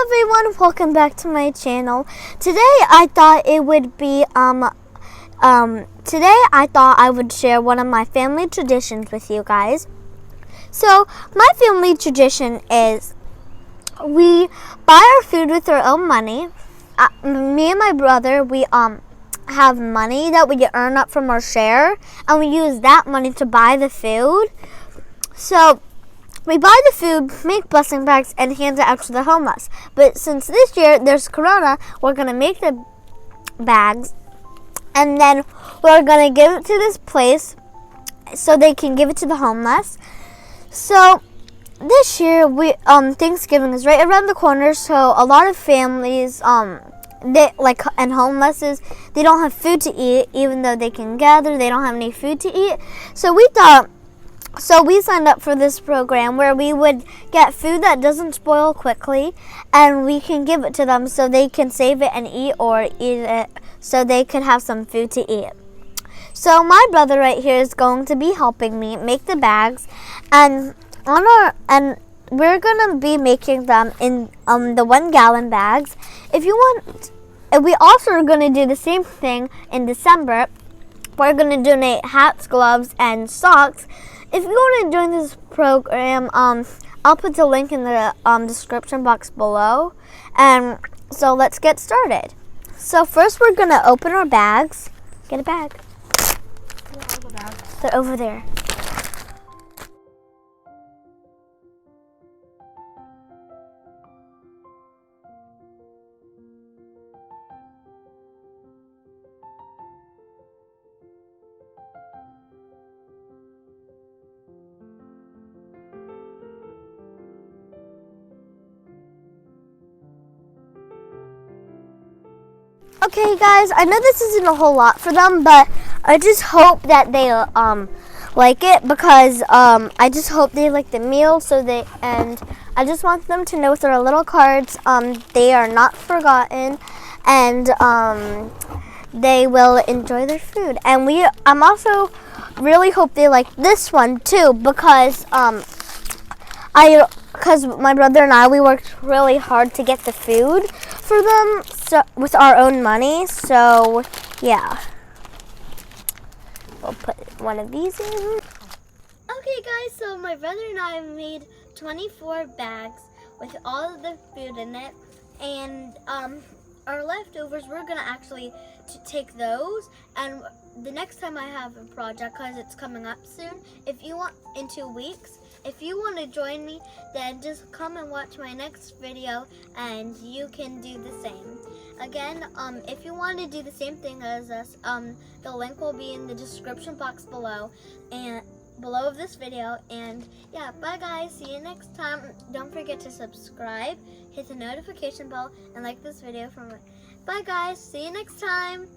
everyone, welcome back to my channel. Today I thought it would be today I thought I would share one of my family traditions with you guys. So my family tradition is we buy our food with our own money. Me and my brother, we have money that we earn up from our share, and we use that money to buy the food. So we buy the food, make blessing bags, and hand it out to the homeless. But since this year there's Corona, we're going to make the bags, and then we're going to give it to this place so they can give it to the homeless. So this year, Thanksgiving is right around the corner, so a lot of families, and homeless, they don't have food to eat, even though they can gather, they don't have any food to eat. So we signed up for this program where we would get food that doesn't spoil quickly, and we can give it to them so they can save it and eat, or eat it so they could have some food to eat. So my brother right here is going to be helping me make the bags, and we're gonna be making them in the 1 gallon bags. If you want, we also are gonna do the same thing in December. We're gonna donate hats, gloves, and socks. If you want to join this program, I'll put the link in the description box below. And so let's get started. So first we're going to open our bags. Get a bag. Where are the bags? They're over there. Okay guys, I know this isn't a whole lot for them, but I just hope that they like it, because I just hope they like the meal. And I just want them to know with their little cards, they are not forgotten, and they will enjoy their food. And I'm also really hope they like this one too, because my brother and we worked really hard to get the food for them, so with our own money. So yeah, we'll put one of these in. Okay guys, so my brother and I made 24 bags with all of the food in it, and our leftovers, we're gonna actually take those, and the next time I have a project, because it's coming up soon, in 2 weeks, if you want to join me, then just come and watch my next video, and you can do the same. Again, if you want to do the same thing as us, the link will be in the description box below of this video. And yeah, bye guys, see you next time. Don't forget to subscribe, hit the notification bell, and like this video. Bye guys, see you next time.